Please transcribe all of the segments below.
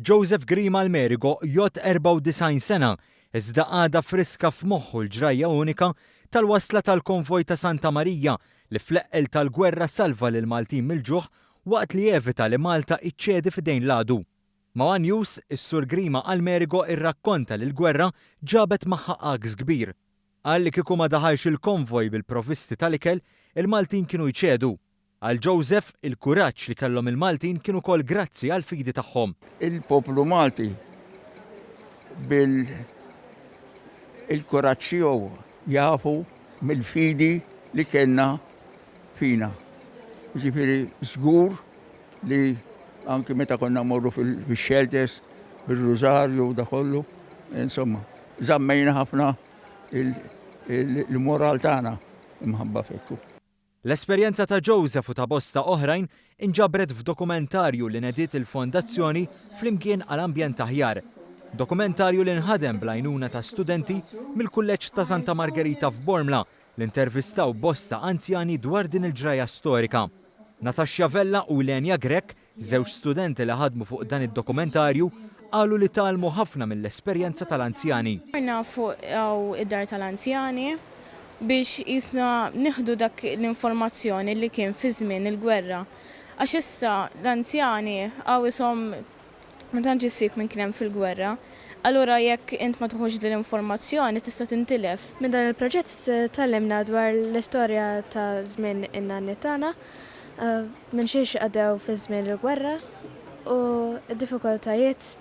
Joseph Grima Almerigo jgħod 94 sena, iżda għada friska f'moħħu l-ġrajja unika tal-wasla tal-konvoj ta' Santa Marija li fl-eqqel tal-gwerra salva lil Maltin mill-ġuħ waqt li jevita li Malta iċċedi f'idejn l-għadu. Ma' One News, is-Sur Grima Almerigo irrakkonta li l-gwerra ġabet magħha għagż kbir. Qal li kieku ma daħalx il-konvoj bil-provvisti tal-ikel, il-Maltin kienu jċedu. Għal Joseph, il-kuraġġ li kellhom il-Maltin kienu wkoll grazzi għal fidi tagħhom. Il-poplu Malti bil-kuraġġ tiegħu jafu mill-fidi li kellna fina. Ġifieri żgur li anke meta konna mmorru fil-shelters, bil-Rożarju da kollu, insomma, żammejna ħafna il-moral tagħna imħabba fekku. L-esperjenza ta' Joseph u ta' bosta oħrajn inġabret f'dokumentarju li nediet il-Fondazzjoni flimkien għall-Ambjent Aħjar. Dokumentarju li nħadem bl-għajnuna ta' studenti mill-Kulleġġ ta' Santa Margherita f'Bormla li intervistaw bosta anzjani dwar din il-ġraja storika. Natasha Vella u Lenja Grek, żewġ studenti li ħadmu fuq dan id-dokumentarju, qalu li talmu ħafna mill-esperjenza tal-anzjani. Fuq id-dar tal-anzjani biex jisna nieħdu dak l-informazzjoni li kien fi żmien il-gwerra. Għax issa l-anzjani għawisom ma tantx issib minn kien hemm fil-gwerra. Allura jekk int ma tħuġ din l-informazzjoni tista' tintilef. Minn dan il-proġett tallimna dwar l-istorja ta' żmien in-nanni tagħna, minn xiex għaddew fi żmien il-gwerra u d-diffikultajiet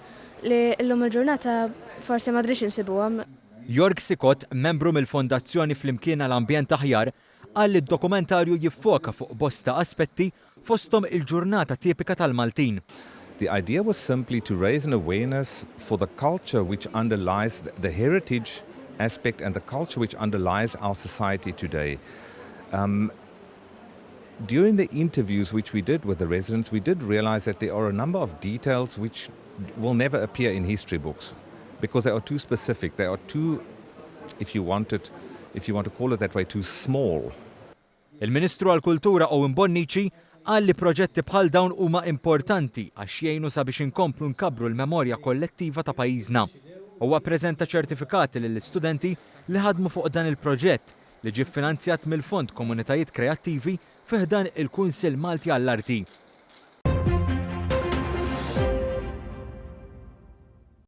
li llum il-ġurnata forsi ma drix insibuhom. Jorg Sikot, membru mill-Fondazzjoni flimkien għall-Ambjent Aħjar, qal li d-dokumentarju jiffoka fuq bosta aspetti fosthom il-ġurnata tipika tal-Maltin. The idea was simply to raise an awareness for the culture which underlies the heritage aspect and the culture which underlies our society today. During the interviews which we did with the residents, we did realize that there are a number of details which will never appear in history books because they are too specific. They are too, if you want to call it that way, too small. Il-Ministru għall-Kultura Owen Bonnici qal li proġetti bħal dawn huma importanti għax jgħinu sabiex inkomplu nkabru l-memorja kollettiva ta' pajjiżna. Huwa ppreżenta ċertifikati lill-istudenti li ħadmu fuq dan il-proġett li ġie ffinanzjat mill-Fond Komunitajiet Kreattivi fih dan il-Kunsill Malti għall-Arti.